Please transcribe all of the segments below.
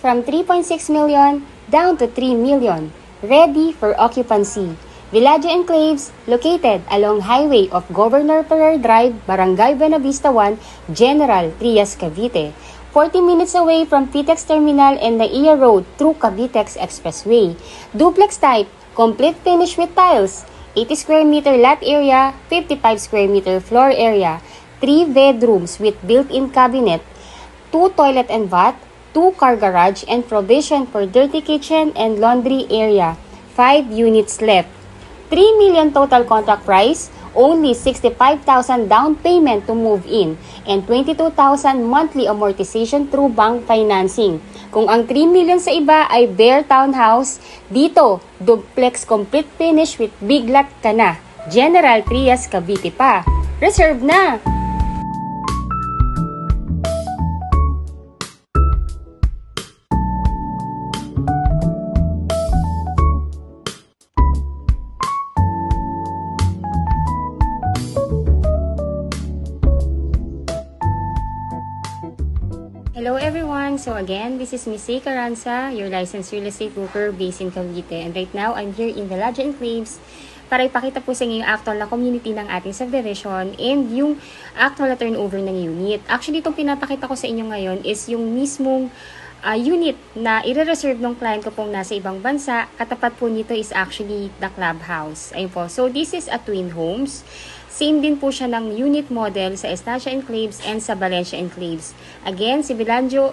from 3.6 million down to 3 million, ready for occupancy. Villaggio Enclaves, located along Highway of Governor Ferrer Drive, Barangay Buenavista 1, General Trias, Cavite. 40 minutes away from PTEX Terminal and Naiya Road through Cavitex Expressway. Duplex type, complete finish with tiles, 80 square meter lot area, 55 square meter floor area, 3 bedrooms with built-in cabinet, 2 toilet and bath, 2 car garage, and provision for dirty kitchen and laundry area. 5 units left. 3 million total contract price, only 65,000 down payment to move in, and 22,000 monthly amortization through bank financing. Kung ang 3 million sa iba ay bare townhouse, dito, duplex complete finish with big lot ka na. General Trias, Cavite pa. Reserve na! Hello everyone! So again, this is Miss C. Caranza, your licensed real estate broker based in Cavite. And right now, I'm here in Villaggio Enclaves para ipakita po sa inyo yung actual na community ng ating subdivision and yung actual na turnover ng unit. Actually, itong pinapakita ko sa inyo ngayon is yung mismong unit na i-reserve ng client ko pong nasa ibang bansa. Katapat po nito is actually the clubhouse. Ayun po. So this is a twin homes. Same din po siya ng unit model sa Estancia Enclaves and sa Valencia Enclaves. Again, si Villaggio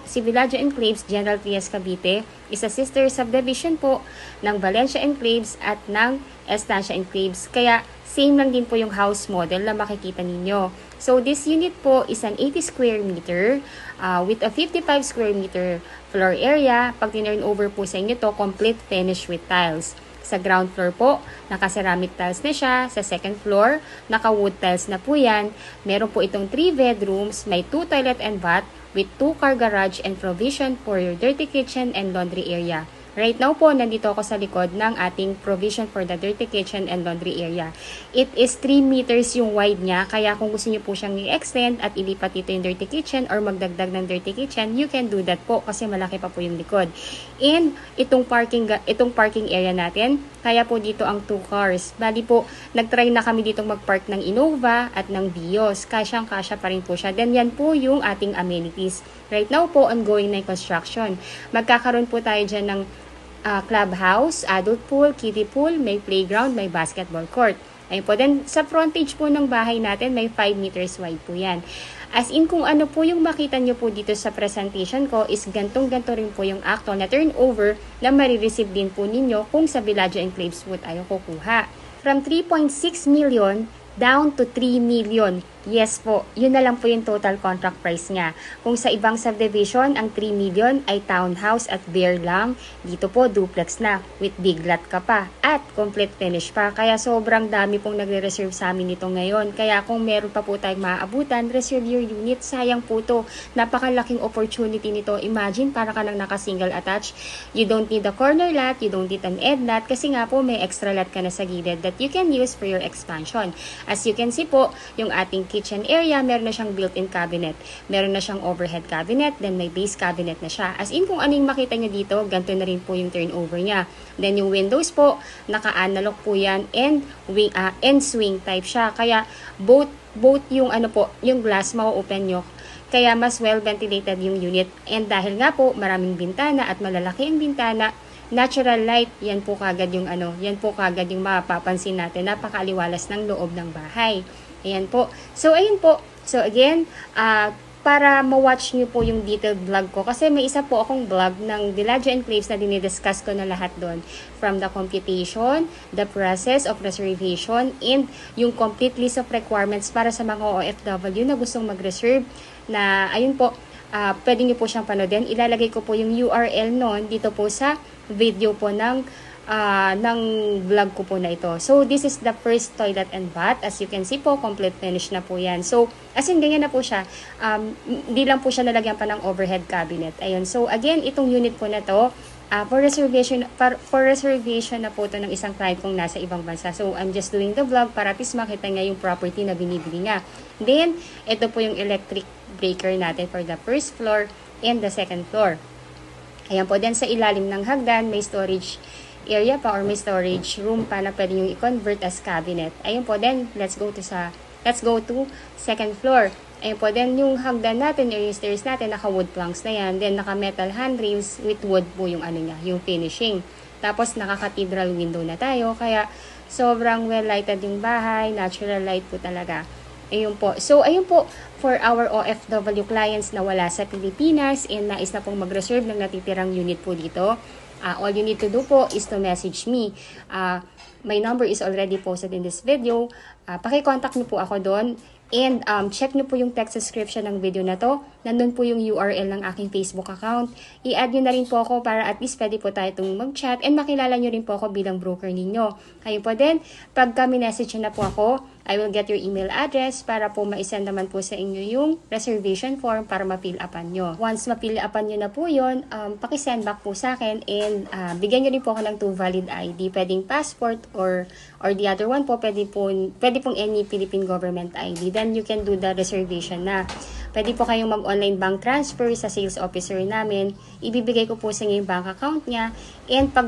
Enclaves, General Trias, Cavite, is a sister subdivision po ng Valencia Enclaves at ng Estancia Enclaves. Kaya, same lang din po yung house model na makikita ninyo. So, this unit po is an 80 square meter with a 55 square meter floor area. Pag tinurn over po sa inyo to, complete finish with tiles. Sa ground floor po, naka-ceramic tiles na siya. Sa second floor, naka-wood tiles na po yan. Meron po itong 3 bedrooms, may 2 toilet and bath with 2 car garage and provision for your dirty kitchen and laundry area. Right now po, nandito ako sa likod ng ating provision for the dirty kitchen and laundry area. It is 3 meters yung wide niya, kaya kung gusto niyo po siyang i-extend at ilipat dito yung dirty kitchen or magdagdag ng dirty kitchen, you can do that po kasi malaki pa po yung likod. And itong parking area natin, kaya po dito ang 2 cars. Bali po, nagtry na kami dito magpark ng Innova at ng Vios. Kasyang-kasya pa rin po siya. Then yan po yung ating amenities. Right now po, ongoing na yung construction. Magkakaroon po tayo dyan ng clubhouse, adult pool, kiddie pool, may playground, may basketball court. Ayun po. Then, sa frontage po ng bahay natin, may 5 meters wide po yan. As in, kung ano po yung makita nyo po dito sa presentation ko, is gantong-ganto rin po yung actual na turnover na marireceive din po ninyo kung sa Villaggio Enclaves po tayo kukuha. From 3.6 million down to 3 million. Yes po, yun na lang po yung total contract price niya. Kung sa ibang subdivision, ang 3 million ay townhouse at bare lang, dito po duplex na with big lot ka pa at complete finish pa. Kaya sobrang dami pong nagre-reserve sa amin nito ngayon. Kaya kung meron pa po tayong maaabutan, reserve your unit. Sayang po to. Napakalaking opportunity nito. Imagine, para ka lang naka-single attach. You don't need a corner lot, you don't need an end lot kasi nga po may extra lot ka na sa gilid that you can use for your expansion. As you can see po, yung ating kitchen area, meron na siyang built-in cabinet. Meron na siyang overhead cabinet, then may base cabinet na siya. As in, kung ano yung makita nyo dito, ganito na rin po yung turnover niya. Then yung windows po, naka-analog po yan and swing type siya. Kaya both yung yung glass ma-open nyo. Kaya mas well ventilated yung unit. And dahil nga po, maraming bintana at malalaki ang bintana, natural light, yan po kagad yung mapapansin natin. Napakaaliwalas ng loob ng bahay. Ayan po. So, ayun po. So, again, para ma-watch nyo po yung detailed vlog ko, kasi may isa po akong vlog ng Villaggio Enclaves na dinidiscuss ko na lahat doon. From the computation, the process of reservation, and yung complete list of requirements para sa mga OFW na gustong mag-reserve na, ayun po, pwede nyo po siyang panoodin. Ilalagay ko po yung URL noon dito po sa video po ng vlog ko po na ito. So, this is the first toilet and bath. As you can see po, complete finish na po yan. So, as in, ganyan na po siya. Di lang po siya nalagyan pa ng overhead cabinet. Ayun. So, again, itong unit po na to, for reservation na po ito ng isang client kong nasa ibang bansa. So, I'm just doing the vlog para at least makita nga yung property na binibili nga. Then, ito po yung electric breaker natin for the first floor and the second floor. Ayan po, then sa ilalim ng hagdan, may storage area pa or may storage room pa na pwede nyo i-convert as cabinet. Ayun po, then let's go to second floor. Ayun po, then yung hagdan natin or yung stairs natin, naka-wood planks na yan. Then naka-metal handrails with wood po yung ano niya, yung finishing. Tapos naka-cathedral window na tayo, kaya sobrang well-lighted yung bahay, natural light po talaga. Ayun po. So, ayun po, for our OFW clients na wala sa Pilipinas and nais na pong mag-reserve ng natitirang unit po dito, all you need to do po is to message me. My number is already posted in this video. Paki-contact niyo po ako doon. And check nyo po yung text description ng video na to. Nandun po yung URL ng aking Facebook account. I-add nyo na rin po ako para at least pwede po tayo itong mag-chat and makilala nyo rin po ako bilang broker ninyo. Kayo po din, pag kami message na po ako, I will get your email address para po ma-send naman po sa inyo yung reservation form para ma-fill upan nyo. Once ma-fill upan nyo na po yun, paki-send back po sa akin and bigyan nyo rin po ako ng 2 valid ID. Pwedeng passport or the other one po, pwede pong any Philippine government ID. Then you can do the reservation na. Pwede po kayong mag-online bank transfer sa sales officer namin. Ibibigay ko po sa inyo yung bank account niya. And pag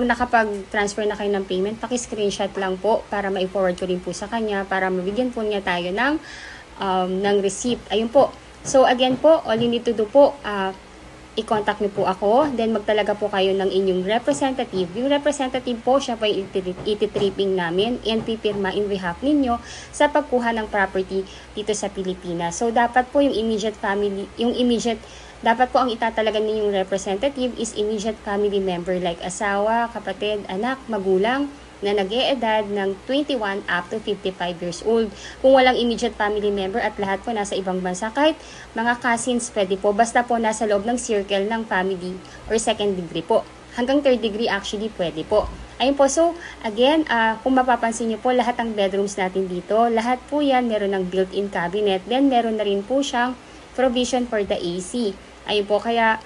nakapag-transfer na kayo ng payment, paki-screenshot lang po para ma-forward ko rin po sa kanya para mabigyan po niya tayo ng receipt. Ayun po. So again po, all you need to do po, i-contact niyo po ako, then magtalaga po kayo ng inyong representative. Yung representative po, siya po yung iti-tripping namin and pipirma in behalf ninyo sa pagkuha ng property dito sa Pilipinas. So, dapat po yung dapat po ang itatalaga ninyong representative is immediate family member like asawa, kapatid, anak, magulang, na nag-e-edad ng 21 up to 55 years old. Kung walang immediate family member at lahat po nasa ibang bansa, kahit mga cousins pwede po, basta po nasa loob ng circle ng family or second degree po. Hanggang third degree actually pwede po. Ayun po, so again, kung mapapansin niyo po, lahat ng bedrooms natin dito, lahat po yan meron ng built-in cabinet, then meron na rin po siyang provision for the AC. Ayun po, kaya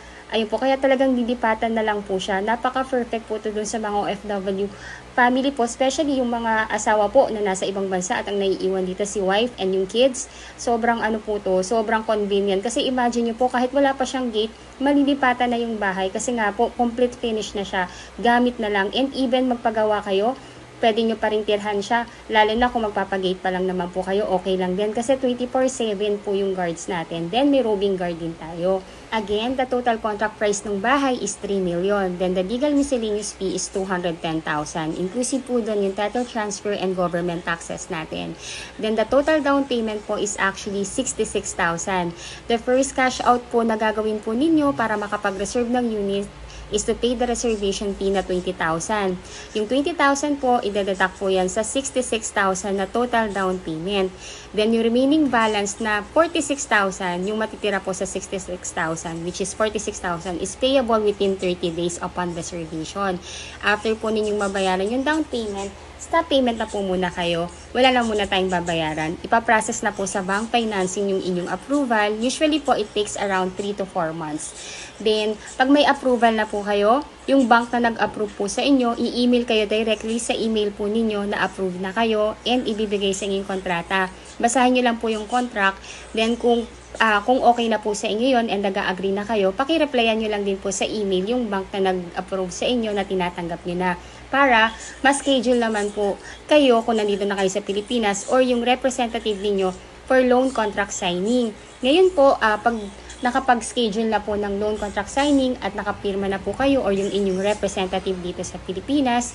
talagang lilipatan na lang po siya. Napaka-perfect po ito dun sa mga OFW family po, especially yung mga asawa po na nasa ibang bansa at ang naiiwan dito si wife and yung kids. Sobrang sobrang convenient. Kasi imagine nyo po, kahit wala pa siyang gate, malilipatan na yung bahay kasi nga po, complete finish na siya. Gamit na lang. And even magpagawa kayo, pwede nyo pa rin tirhan siya. Lalo na kung magpapagate pa lang naman po kayo, okay lang din. Kasi 24/7 po yung guards natin. Then may roving guard din tayo. Again, the total contract price ng bahay is 3 million. Then the legal miscellaneous fee is 210,000. Inclusive po doon yung title transfer and government taxes natin. Then the total down payment po is actually 66,000. The first cash out po na gagawin po ninyo para makapag-reserve ng unit is to pay the reservation fee na 20,000. Yung 20,000 po, i-deduct po yan sa 66,000 na total down payment. Then yung remaining balance na 46,000, yung matitira po sa 66,000, which is 46,000, is payable within 30 days upon reservation. After po ninyong mabayaran yung down payment, stop payment na po muna kayo. Wala na muna tayong babayaran. Ipaprocess na po sa bank financing yung inyong approval. Usually po, it takes around 3 to 4 months. Then, pag may approval na po kayo, yung bank na nag-approve po sa inyo, i-email kayo directly sa email po ninyo na approve na kayo and ibibigay sa inyong kontrata. Basahin nyo lang po yung contract. Then, kung okay na po sa inyo yon and nag-agree na kayo, paki-replyan nyo lang din po sa email yung bank na nag-approve sa inyo na tinatanggap nyo na para ma-schedule naman po kayo kung nandito na kayo sa Pilipinas or yung representative niyo for loan contract signing. Ngayon po, pag nakapag-schedule na po ng loan contract signing at nakapirma na po kayo or yung inyong representative dito sa Pilipinas,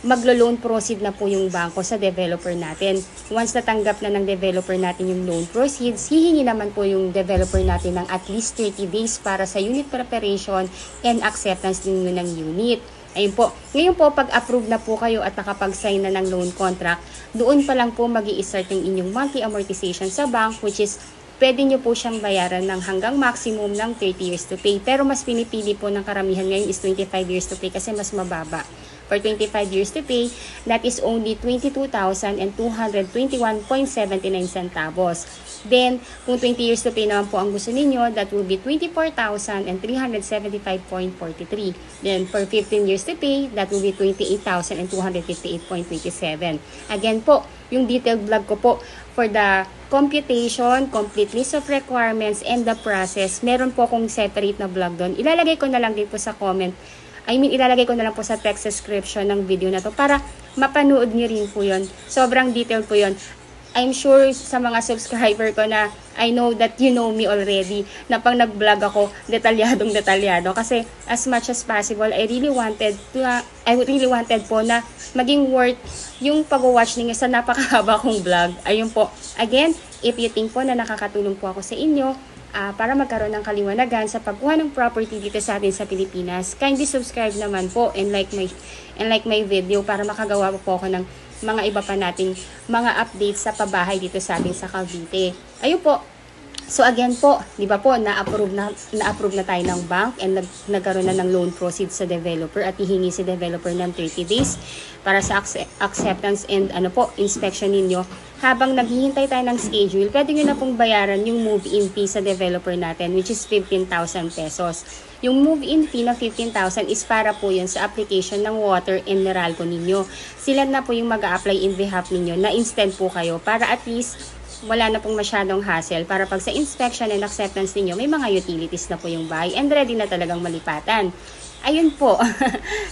maglo-loan proceed na po yung bangko sa developer natin. Once natanggap na ng developer natin yung loan proceeds, hihingi naman po yung developer natin ng at least 30 days para sa unit preparation and acceptance ninyo ng unit. Ayun po. Ngayon po, pag approve na po kayo at nakapag-sign na ng loan contract, doon pa lang po mag-i-start yung inyong monthly amortization sa bank, which is pwede nyo po siyang bayaran ng hanggang maximum ng 30 years to pay. Pero mas pinipili po ng karamihan ngayon is 25 years to pay kasi mas mababa For 25 years to pay, that is only 22,221.79 centavos. Then, kung 20 years to pay naman po ang gusto ninyo, that will be 24,375.43. Then, for 15 years to pay, that will be 28,258.27. Again po, yung detailed vlog ko po for the computation, complete list of requirements, and the process, meron po akong separate na vlog doon. Ilalagay ko na lang din po sa comment. Ilalagay ko na lang po sa text description ng video na to para mapanood niyo rin po yun. Sobrang detailed po yun. I'm sure sa mga subscriber ko na I know that you know me already na pang nag-vlog ako, detalyadong-detalyado. Kasi as much as possible, I really wanted po na maging worth yung pag-watch ninyo sa napakahaba kong vlog. Ayun po. Again, if you think po na nakakatulong po ako sa inyo, para magkaroon ng kaliwanagan sa pagkuha ng property dito sa atin sa Pilipinas, kindly subscribe naman po and like my video para makagawa po ako ng mga iba pa nating mga updates sa pabahay dito sa atin sa Cavite. Ayun po. So again po, di ba po, na-approve na tayo ng bank and nagkaroon na ng loan proceeds sa developer at hihingi si developer ng 30 days para sa acceptance and inspection ninyo. Habang naghihintay tayo ng schedule, pwede nyo na pong bayaran yung move-in fee sa developer natin, which is 15,000 pesos. Yung move-in fee na 15,000 is para po yun sa application ng water and Meralco ninyo. Sila na po yung mag-a-apply in behalf ninyo na instant po kayo para at least wala na pong masyadong hassle para pag sa inspection and acceptance ninyo, may mga utilities na po yung bahay and ready na talagang malipatan. Ayun po.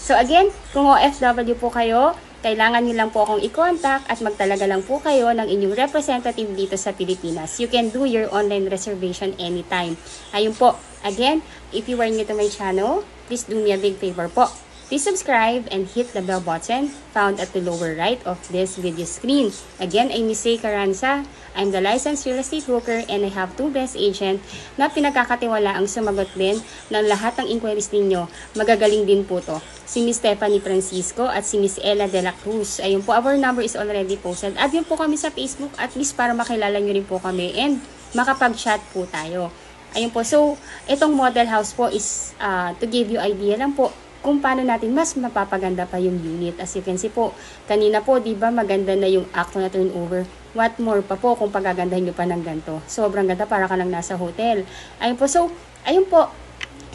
So again, kung OFW po kayo, kailangan nyo lang po akong i-contact at magtalaga lang po kayo ng inyong representative dito sa Pilipinas. You can do your online reservation anytime. Ayun po. Again, if you are new to my channel, please do me a big favor po. Please subscribe and hit the bell button found at the lower right of this video screen. Again, I'm Miss Caranza. I'm the licensed real estate broker and I have 2 best agent na pinagkakatiwalaang sumagot din ng lahat ng inquiries ninyo. Magagaling din po to. Si Miss Stephanie Francisco at si Miss Ella de la Cruz. Ayun po, our number is already posted. Add yun po kami sa Facebook at least para makilala nyo rin po kami and makapag-chat po tayo. Ayun po, so itong model house po is to give you idea lang po kung paano natin mas mapapaganda pa yung unit. As you can see po, kanina po, di ba maganda na yung actual na turnover. What more pa po kung pagagandahin nyo pa ng ganito. Sobrang ganda, para ka lang nasa hotel. Ayun po, so, ayun po.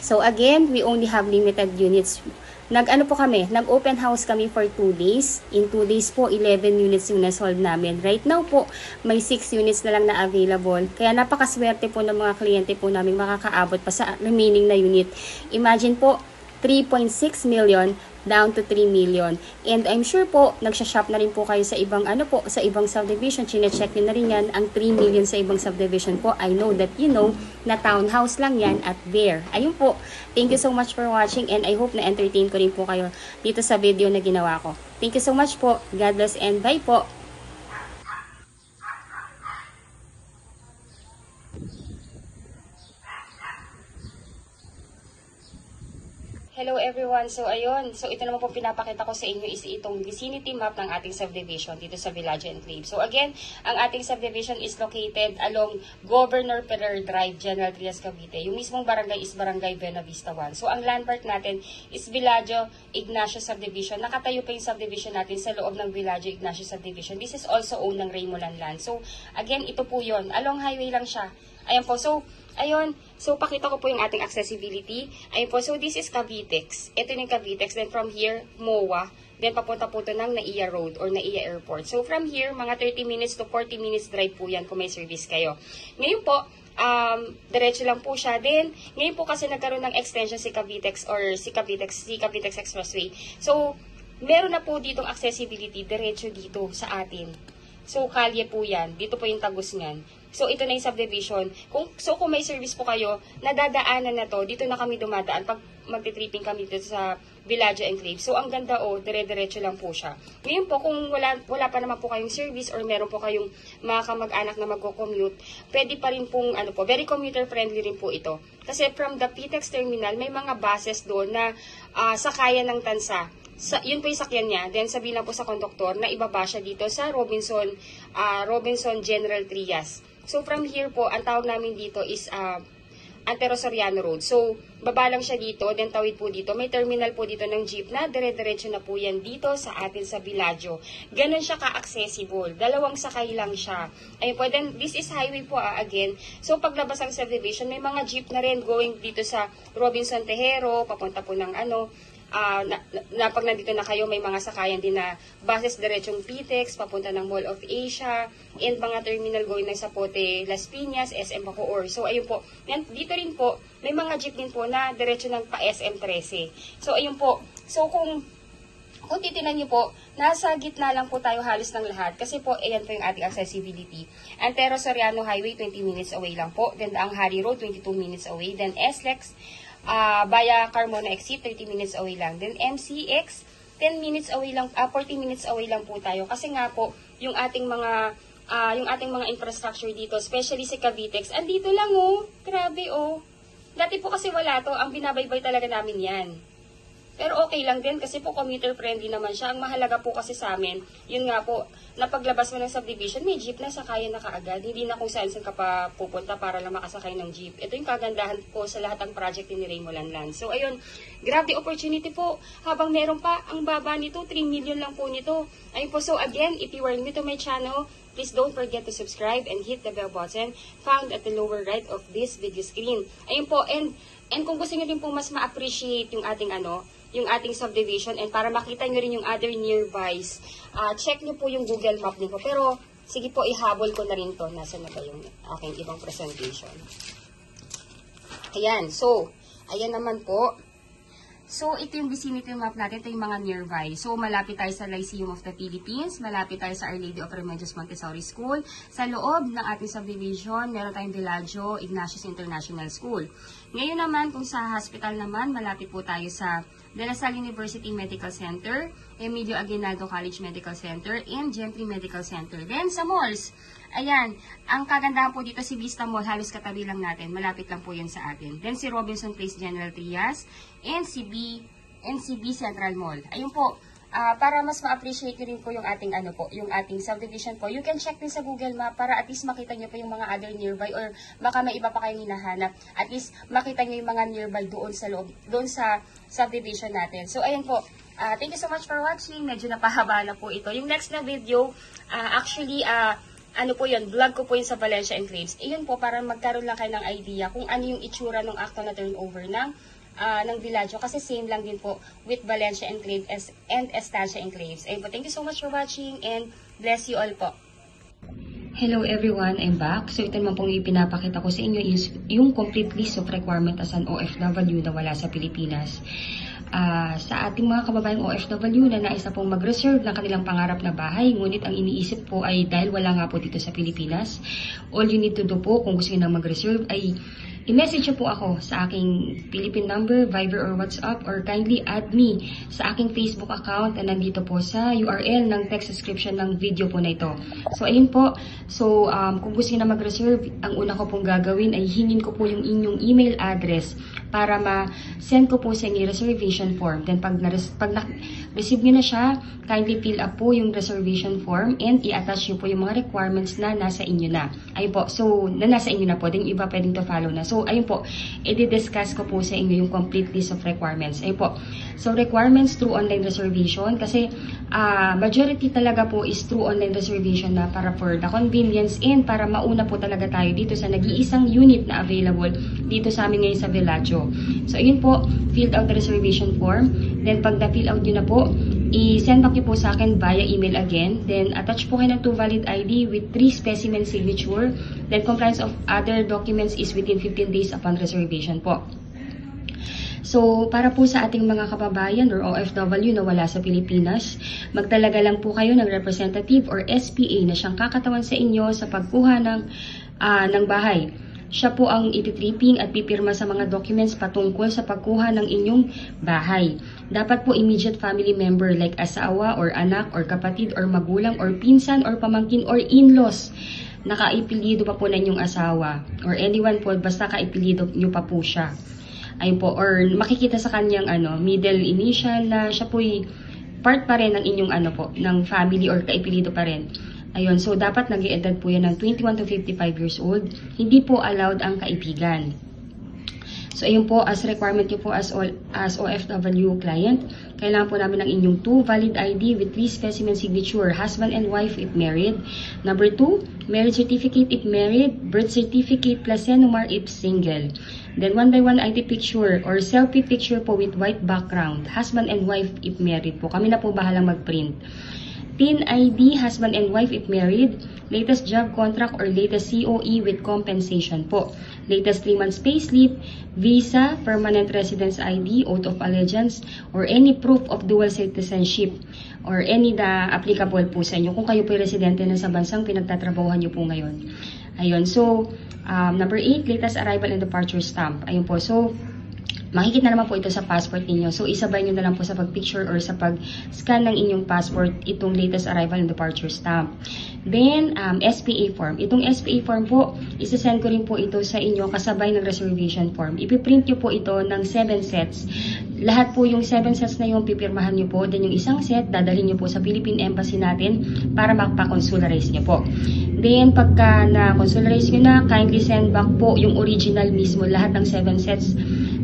So again, we only have limited units. Nag-open house kami for 2 days. In 2 days po, 11 units yung na-sold namin. Right now po, may 6 units na lang na available. Kaya napakaswerte po ng mga kliyente po namin makakaabot pa sa remaining na unit. Imagine po, 3.6 million down to 3 million. And I'm sure po, nagsha-shop na rin po kayo sa ibang sa ibang subdivision. Chine-check nyo na rin yan. Ang 3 million sa ibang subdivision po, I know that you know na townhouse lang yan at there. Ayun po. Thank you so much for watching and I hope na entertain ko rin po kayo dito sa video na ginawa ko. Thank you so much po. God bless and bye po. Hello everyone. So ayun, so ito naman po pinapakita ko sa inyo is itong vicinity map ng ating subdivision dito sa Villaggio Enclave. So again, ang ating subdivision is located along Governor Ferrer Drive, General Trias, Cavite. Yung mismong barangay is Barangay Buena Vista 1. So ang landmark natin is Villaggio Ignacio Subdivision. Nakatayo pa yung subdivision natin sa loob ng Villaggio Ignacio Subdivision. This is also owned ng Raymulan Land. So again, ito po yon. Along highway lang siya. Ayan po. So ayun, so pakita ko po yung ating accessibility. Ayun po, so this is Cavitex. Ito yung Cavitex. Then from here, MOA. Then papunta po ito ng NAIA Road or NAIA Airport. So from here, mga 30 minutes to 40 minutes drive po yan kung may service kayo. Ngayon po, diretso lang po siya. Then, ngayon po kasi nagkaroon ng extension si Cavitex or si Cavitex Expressway. So, meron na po ditong accessibility diretso dito sa atin. So, kalye po yan. Dito po yung tagus niyan. So, ito na yung subdivision. Kung may service po kayo, nadadaanan na to, dito na kami dumadaan pag magti-tripping kami dito sa Villaggio Enclave. So, ang ganda dire-diretso lang po siya. Ngayon po, kung wala pa naman po kayong service or meron po kayong mga kamag-anak na mag-commute, pwede pa rin pong, very commuter-friendly rin po ito. Kasi from the PTEX terminal, may mga buses doon na sakayan ng tansa. Yun po yung sakyan niya. Then sabihin lang po sa konduktor na ibaba siya dito sa Robinson General Trias. So from here po, ang tawag namin dito is Antero Soriano Road. So, baba lang siya dito, then tawid po dito. May terminal po dito ng jeep na dire-diretso na po yan dito sa atin sa Villaggio. Ganon siya ka-accessible. Dalawang sakay lang siya. Ayun po, then this is highway po again. So, paglabas ng subdivision, may mga jeep na rin going dito sa Robinson Tejero, papunta po ng pag nandito na kayo, may mga sakayan din na buses diretsong PTEX, papunta ng Mall of Asia, and mga terminal going na sa Pote, Las Piñas, SM Bacoor. So, ayun po. Dito rin po, may mga jeep din po na diretso ng pa SM 13. So, ayun po. So, kung titinan niyo po, nasa gitna lang po tayo halos ng lahat. Kasi po, ayan po yung ating accessibility. Antero Soriano Highway, 20 minutes away lang po. Then, Daang Hari Road, 22 minutes away. Then, SLEX, via Carmona Exit, 30 minutes away lang. Then MCX, 10 minutes away lang, 40 minutes away lang po tayo. Kasi nga po, yung ating mga infrastructure dito, especially sa Cavitex, andito lang oh. Grabe oh. Dati po kasi wala to, ang binabaybay talaga namin yan. Pero okay lang din kasi po commuter friendly naman siya. Ang mahalaga po kasi sa amin, yun nga po, napaglabas mo ng subdivision, may jeep na sakayan na kaagad. Hindi na kung saan ka pa pupunta para lang makasakay ng jeep. Ito yung kagandahan po sa lahat ng project ni Remo Lanlan. So ayun, grab the opportunity po. Habang meron pa, ang baba nito, 3 million lang po nito. Ayun po, so again, if you are new to my channel, please don't forget to subscribe and hit the bell button found at the lower right of this video screen. Ayun po, and kung gusto nyo din po mas ma-appreciate yung ating subdivision and para makita nyo rin yung other nearbys, check nyo po yung Google Map nyo po. Pero, sige po, ihabol ko na rin to. Nasaan na ba yung aking ibang presentation? Ayan, so, ayan naman po. So, ito yung vicinity map natin. Ito yung mga nearby. So, malapit tayo sa Lyceum of the Philippines. Malapit tayo sa Our Lady of Remedios Montessori School. Sa loob ng ating subdivision, meron tayong Villaggio Ignatius International School. Ngayon naman, kung sa hospital naman, malapit po tayo sa De La Salle University Medical Center, Emilio Aguinaldo College Medical Center, and Gentry Medical Center. Then, sa malls, ayan, ang kagandahan po dito si Vista Mall, halos katabi lang natin, malapit lang po yan sa atin. Then, si Robinson Place General Trias, and CB Central Mall. Ayun po, para mas ma-appreciate nyo rin po yung ating yung ating subdivision po, you can check din sa Google Map para at least makita nyo po yung mga other nearby or baka may iba pa kayong hinahanap. At least makita nyo yung mga nearby doon sa loob, doon sa subdivision natin. So, ayan po. Thank you so much for watching. Medyo napahaba na po ito. Yung next na video, actually, ano po yun, vlog ko po yun sa Valencia Enclaves. Iyon po, para magkaroon lang kayo ng idea kung ano yung itsura ng actual na turnover ng Villaggio. Kasi same lang din po with Valencia Enclaves and Estancia Enclaves. Ayun po, thank you so much for watching and bless you all po. Hello everyone, I'm back. So ito naman pong ipinapakita ko sa inyo is yung complete list of requirement as an OFW na wala sa Pilipinas. Sa ating mga kababayang OFW na nais na pong mag-reserve ng kanilang pangarap na bahay, ngunit ang iniisip po ay dahil wala nga po dito sa Pilipinas, all you need to do po kung gusto nyo na mag-reserve ay i-message po ako sa aking Philippine number, Viber or WhatsApp, or kindly add me sa aking Facebook account na nandito po sa URL ng text description ng video po na ito. So, ayun po. So, kung gusto niyo na mag-reserve, ang una ko pong gagawin ay hingin ko po yung inyong email address para ma-send ko po sa inyo reservation form. Then, pag na-receive nyo na siya, kindly fill up po yung reservation form and i-attach nyo po yung mga requirements na nasa inyo na. Ayun po. So, nasa inyo na po. Then, iba pwedeng to follow na. So, ayun po, i-discuss ko po sa inyo yung complete list of requirements. Ayun po. So, requirements through online reservation kasi majority talaga po is through online reservation na para for the convenience and para mauna po talaga tayo dito sa nag-iisang unit na available dito sa amin ngayon sa Villaggio. So, ayun po, fill out the reservation form. Then, pag na-fill out nyo na po, i-send back nyo po sa akin via email again. Then, attach po kayo ng 2 valid ID with 3 specimen signature. Then, compliance of other documents is within 15 days upon reservation po. So, para po sa ating mga kababayan or OFW na wala sa Pilipinas, magtalaga lang po kayo ng representative or SPA na siyang kakatawan sa inyo sa pagkuha ng bahay. Siya po ang ititripping at pipirma sa mga documents patungkol sa pagkuha ng inyong bahay. Dapat po immediate family member like asawa or anak or kapatid or magulang or pinsan or pamangkin or in-laws. Nakaipilido pa po na inyong asawa or anyone po basta kaipilido nyo pa po siya. Ayun po, or makikita sa kanyang middle initial na siya po'y part pa rin ng inyong ng family or kaipilido pa rin. Ayun, so dapat nag-i-edad po yan ng 21 to 55 years old. Hindi po allowed ang kaibigan. So ayun po, as requirement nyo po as OFW client, kailangan po namin ng inyong 2 valid ID with 3 specimen signature, husband and wife if married. Number 2, marriage certificate if married, birth certificate plus SENUMAR if single. Then 1 by 1 ID picture or selfie picture po with white background, husband and wife if married po. Kami na po bahalang mag-print. TIN ID, husband and wife if married, latest job contract or latest COE with compensation po. Latest 3 months payslip, visa, permanent residence ID, oath of allegiance, or any proof of dual citizenship or any na applicable po sa inyo kung kayo po residente na sa bansang pinagtatrabahuhan nyo po ngayon. Ayun, so number 8, latest arrival and departure stamp. Ayun po, so makikita naman po ito sa passport ninyo. So, isabay nyo na lang po sa pag-picture or sa pag-scan ng inyong passport itong latest arrival and departure stamp. Then, SPA form. Itong SPA form po, isasend ko rin po ito sa inyo kasabay ng reservation form. Ipiprint nyo po ito ng 7 sets. Lahat po yung 7 sets na yung pipirmahan nyo po. Then, yung isang set, dadalhin nyo po sa Philippine Embassy natin para magpa-consularize nyo po. Then, pagka na-consularize nyo na, kindly send back po yung original mismo. Lahat ng 7 sets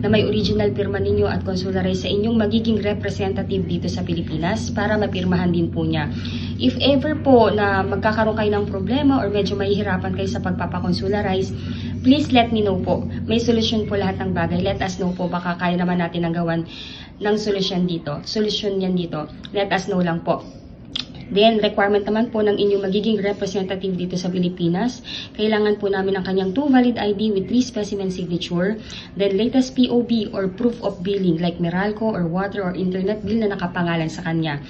na may original pirma ninyo at consularize sa inyong magiging representative dito sa Pilipinas para mapirmahan din po niya. If ever po na magkakaroon kayo ng problema or medyo mahihirapan kayo sa pagpapakonsularize, please let me know po. May solusyon po lahat ng bagay. Let us know po, baka kaya naman natin ang gawan ng solusyon dito. Solusyon yan dito. Let us know lang po. Then, requirement naman po ng inyong magiging representative dito sa Pilipinas. Kailangan po namin ang kanyang 2 valid ID with 3 specimen signature. Then, latest POB or proof of billing like Meralco or water or internet bill na nakapangalan sa kanya.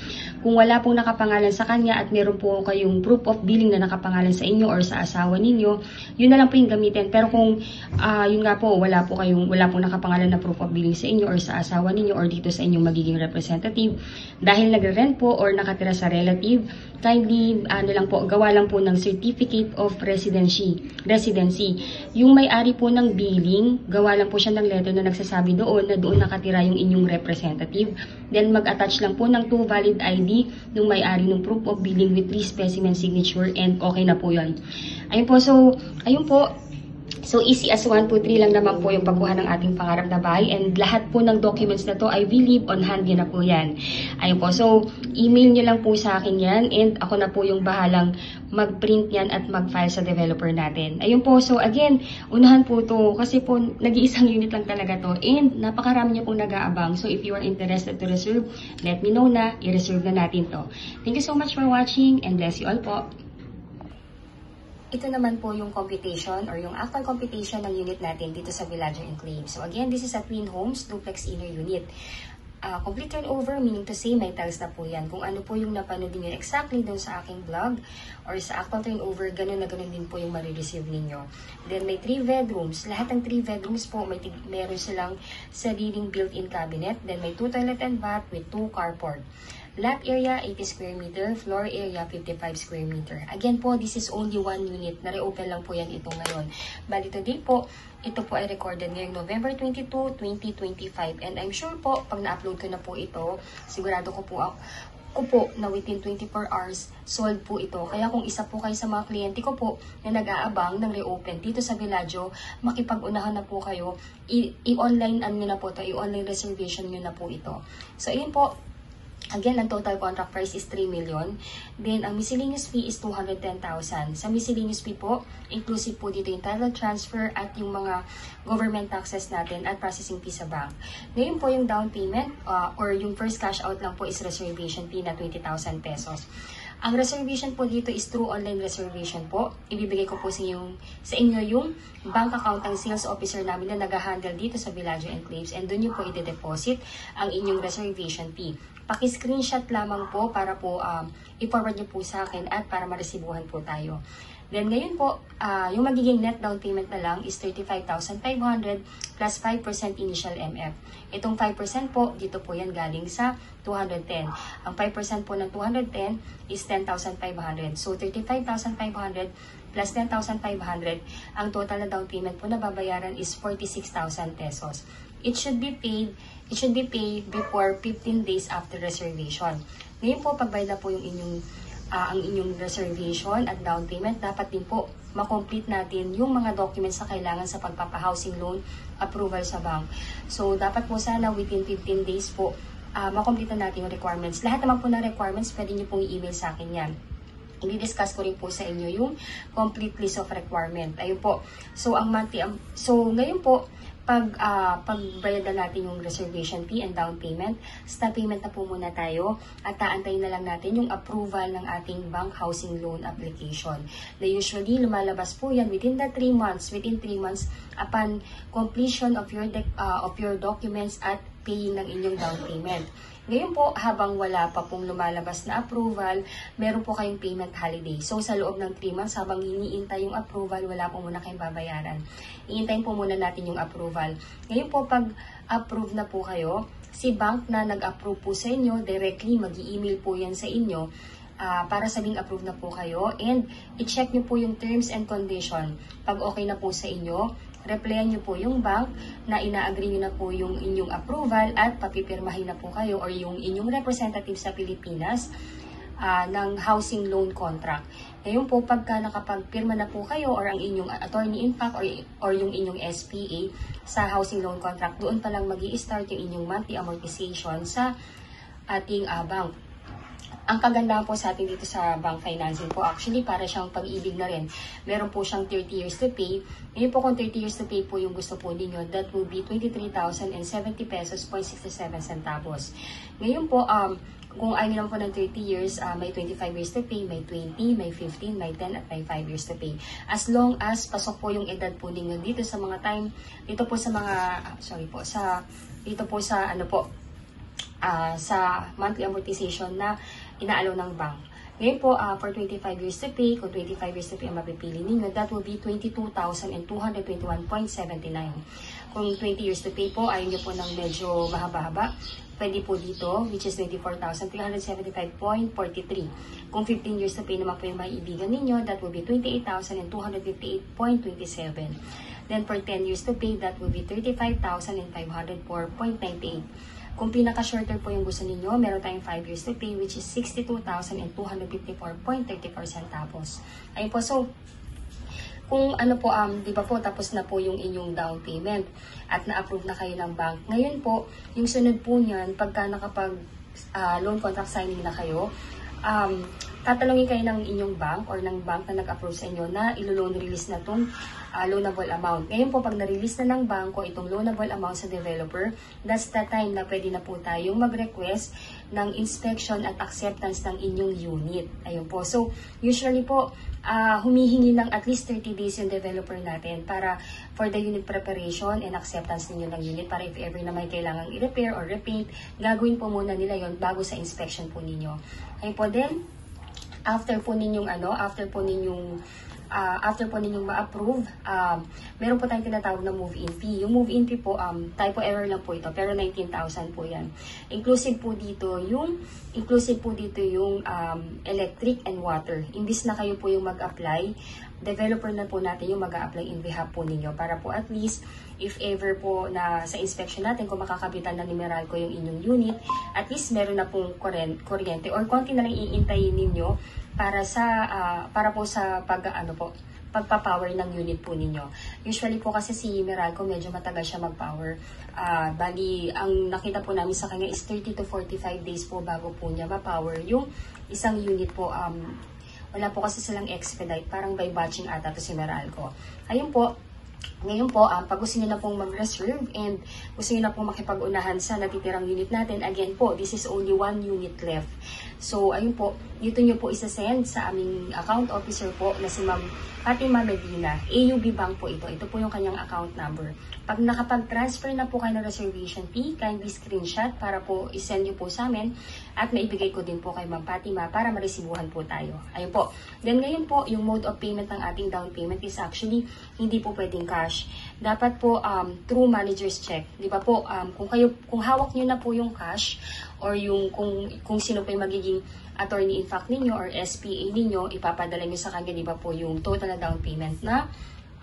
Kung wala pong nakapangalan sa kanya at meron po kayong proof of billing na nakapangalan sa inyo or sa asawa ninyo, yun na lang po yung gamitin. Pero kung yun nga po, wala pong nakapangalan na proof of billing sa inyo or sa asawa ninyo or dito sa inyong magiging representative, dahil nagre-rent po or nakatira sa relative, kindly gawa lang po ng certificate of residency. Yung may-ari po ng billing, gawa lang po siya ng letter na nagsasabi doon na doon nakatira yung inyong representative. Then mag-attach lang po ng 2 valid ID ng may-ari ng proof of billing with 3 specimen signature and okay na po yun. Ayun po, so ayun po. So, easy as 1, 2, 3 lang naman po yung pagkuha ng ating pangarap na bahay. And lahat po ng documents na to, I believe, on hand yun na po yan. Ayun po. So, email nyo lang po sa akin yan. And ako na po yung bahalang mag-print yan at mag-file sa developer natin. Ayun po. So, again, unahan po to. Kasi po, nag-iisang unit lang talaga to. And napakarami niya pong nag-aabang. So, if you are interested to reserve, let me know na. I-reserve na natin to. Thank you so much for watching and bless you all po. Ito naman po yung computation or yung actual computation ng unit natin dito sa Villaggio Enclave. So again, this is a twin homes, duplex inner unit. Complete turnover, meaning to say may tiles na po yan. Kung ano po yung napanood niyo exactly doon sa aking vlog or sa actual turnover, ganun na ganun din po yung marireceive ninyo. Then may 3 bedrooms. Lahat ng 3 bedrooms po, meron silang sariling built-in cabinet. Then may 2 toilet and bath with 2 carport. Lot area, 80 square meter. Floor area, 55 square meter. Again po, this is only 1 unit. Na-reopen lang po yan ito ngayon. Bali today po, ito po ay recorded ngayong November 22, 2025. And I'm sure po, pag na-upload ko na po ito, sigurado ko po na within 24 hours, sold po ito. Kaya kung isa po kayo sa mga kliyente ko po na nag-aabang ng reopen dito sa Villaggio, makipag-unahan na po kayo. I-online nyo na po ito. I-online reservation nyo na po ito. So, ayun po. Again, ang total contract price is 3 million. Then, ang miscellaneous fee is 210,000. Sa miscellaneous fee po, inclusive po dito yung title transfer at yung mga government taxes natin at processing fee sa bank. Ngayon po yung down payment or yung first cash out lang po is reservation fee na 20,000 pesos. Ang reservation po dito is through online reservation po. Ibibigay ko po sa inyo yung bank account ng sales officer namin na nag-handle dito sa Villaggio Enclaves and doon nyo po i-deposit ang inyong reservation fee. Paki-screenshot lamang po para po i-forward nyo po sa akin at para maresibuhan po tayo. Then ngayon po, yung magiging net down payment na lang is 35,500 plus 5% initial MF. Itong 5% po, dito po yan galing sa 210. Ang 5% po ng 210 is 10,500. So 35,500 plus 10,500. Ang total na down payment po na babayaran is 46,000 pesos. It should be paid before 15 days after reservation. Ngayon po, pagbayad na po yung ang inyong reservation at down payment, dapat din po makomplete natin yung mga documents na kailangan sa pagpapa-housing loan approval sa bank. So, dapat po sana within 15 days po, makomplete natin yung requirements. Lahat naman po ng requirements, pwede nyo pong i-email sa akin yan. I-discuss ko rin po sa inyo yung complete list of requirement. Ayun po. So, ngayon po, pagbayad na natin yung reservation fee and down payment, start payment na po muna tayo at aantayin na lang natin yung approval ng ating bank housing loan application. Na usually, lumalabas po yan within 3 months upon completion of your documents at paying ng inyong down payment. Ngayon po, habang wala pa pong lumalabas na approval, meron po kayong payment holiday. So, sa loob ng 3 months, habang iniintay yung approval, wala po muna kayong babayaran. Iintayin po muna natin yung approval. Ngayon po, pag approve na po kayo, si bank na nag-approve po sa inyo, directly mag-i-email po yan sa inyo para sabing approve na po kayo. And, i-check nyo po yung terms and condition. Pag okay na po sa inyo, replyan nyo po yung bank na ina-agree nyo na po yung inyong approval at papipirmahin na po kayo or yung inyong representative sa Pilipinas ng housing loan contract. Ngayon po, pagka nakapagpirma na po kayo or ang inyong attorney in fact or yung inyong SPA sa housing loan contract, doon pa lang mag-i-start yung inyong monthly amortization sa ating bank. Ang kagandahan po sa atin dito sa bank financing po, actually, para siyang pag-ibig na rin. Meron po siyang 30 years to pay. Ngayon po kung 30 years to pay po yung gusto po ninyo, that will be 23,070 pesos, 67 centavos. Ngayon po, kung ayaw naman po ng 30 years, may 25 years to pay, may 20, may 15, may 10, at may 5 years to pay. As long as pasok po yung edad po ninyo dito sa mga dito po sa sa monthly amortization na inaalaw ng bank. Ngayon po, for 25 years to pay, kung 25 years to pay ang mapipili ninyo, that will be 22,221.79. Kung 20 years to pay po, ayaw nyo po ng medyo mahaba-haba, pwede po dito, which is 24,375.43. Kung 15 years to pay naman po yung maiibigan ninyo, that will be 28,258.27. Then for 10 years to pay, that will be 35,504.98. Kung pinaka-shorter po yung gusto ninyo, meron tayong 5 years to pay, which is 62,254.34 centavos. Ayun po, so, kung ano po, di ba po, tapos na po yung inyong down payment at na-approve na kayo ng bank. Ngayon po, yung sunod po niyan, pagka loan contract signing na kayo, tatalungin kayo ng inyong bank or ng bank na nag-approve sa inyo na ilo-loan release na itong loanable amount. Ngayon po, pag na-release na ng banko itong loanable amount sa developer, that's the time na pwede na po tayong mag-request ng inspection at acceptance ng inyong unit. Ayun po. So, usually po, humihingi ng at least 30 days yung developer natin para for the unit preparation and acceptance ninyo ng unit para if ever na may kailangang i-repair or repaint, gagawin po muna nila yon bago sa inspection po ninyo. Ayun po, then, after po ninyong ma-approve, meron po tayong tinatawag na move-in fee. Yung move-in fee po, typo error lang po ito, pero 19,000 po yan. Inclusive po dito yung electric and water. Imbis na kayo po yung mag-apply, developer na po natin yung mag-a-apply in behalf po ninyo para po at least if ever po na sa inspection natin kung makakabitan na ni Meralco yung inyong unit, at least meron na pong kuryente or konti na lang iintayin ninyo para po sa pagpa-power ng unit po ninyo. Usually po kasi si Meralco medyo matagal siya mag-power. Bali, ang nakita po namin sa kanya is 30 to 45 days po bago po niya ma-power yung isang unit po. Wala po kasi silang expedite, parang by batching ata to si Meralco. Ayun po. Ngayon po, pag gusto nyo na pong mag-reserve and gusto nyo na pong makipag-unahan sa natitirang unit natin, again po, this is only 1 unit left. So, ayun po, dito nyo po isa-send sa aming account officer po na si Ma'am Fatima Medina. AUB Bank po ito. Ito po yung kanyang account number. Pag nakapag-transfer na po kayo ng reservation fee, kindly screenshot para po isend nyo po sa amin at maibigay ko din po kay Ma'am Fatima para maresibuhan po tayo. Ayun po. Then ngayon po, yung mode of payment ng ating down payment is actually hindi po pwedeng cash. Dapat po through manager's check. Di ba po, kung hawak nyo na po yung cash or yung kung sino po yung magiging attorney in fact ninyo or SPA ninyo, ipapadala nyo sa kanya, di ba po, yung total na down payment na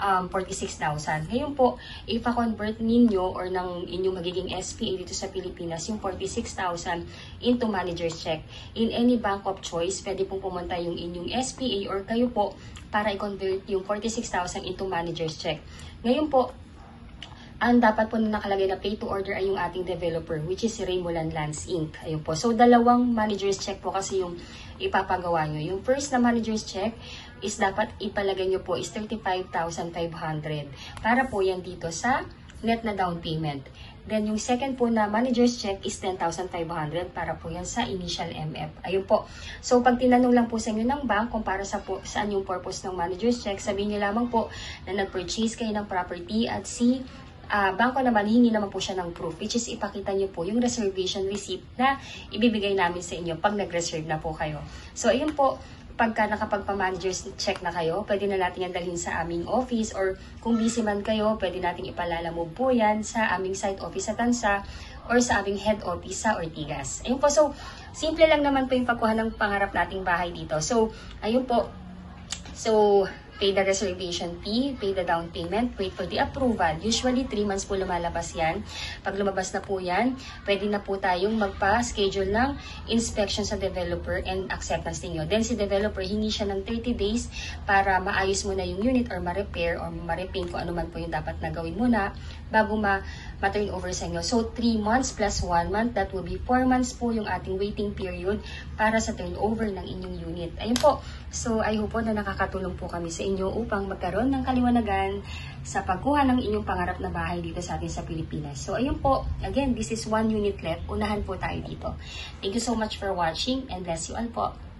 46,000. Ngayon po, ipa-convert ninyo or ng inyong magiging SPA dito sa Pilipinas, yung 46,000 into manager's check. In any bank of choice, pwede pong pumunta yung inyong SPA or kayo po para i-convert yung 46,000 into manager's check. Ngayon po, ang dapat po na nakalagay na pay to order ay yung ating developer, which is si Raymulan Lands Inc. Ayun po. So, dalawang manager's check po kasi yung ipapagawa nyo. Yung first na manager's check is dapat ipalagay nyo po is 35,500 para po yan dito sa net na down payment. Then, yung second po na manager's check is 10,500 para po yan sa initial MF. Ayun po. So, pag tinanong lang po sa inyo ng bank kung para saan yung purpose ng manager's check, sabihin nyo lamang po na nag-purchase kayo ng property at si bangko naman, hingi naman po siya ng proof, which is ipakita nyo po yung reservation receipt na ibibigay namin sa inyo pag nag-reserve na po kayo. So, ayun po, pagka nakapagpa-manager's check na kayo, pwede na natin yan dalhin sa aming office or kung busy man kayo, pwede natin ipalalamove po yan sa aming site office sa Tansa or sa aming head office sa Ortigas. Ayun po, so, simple lang naman po yung pagkuha ng pangarap nating bahay dito. So, ayun po, so, pay the reservation fee, pay the down payment, wait for the approval. Usually, 3 months po lumalabas yan. Pag lumabas na po yan, pwede na po tayong magpa-schedule ng inspection sa developer and acceptance ninyo. Then, si developer, hingi siya ng 30 days para maayos mo na yung unit or ma-repair or ma-repaint kung ano man po yung dapat na gawin muna bago ma-turn over sa inyo. So, 3 months plus 1 month, that will be 4 months po yung ating waiting period para sa turnover ng inyong unit. Ayun po. So, I hope po na nakakatulong po kami sa inyo upang magkaroon ng kaliwanagan sa pagkuha ng inyong pangarap na bahay dito sa atin sa Pilipinas. So, ayun po. Again, this is 1 unit left. Unahan po tayo dito. Thank you so much for watching and bless you all po.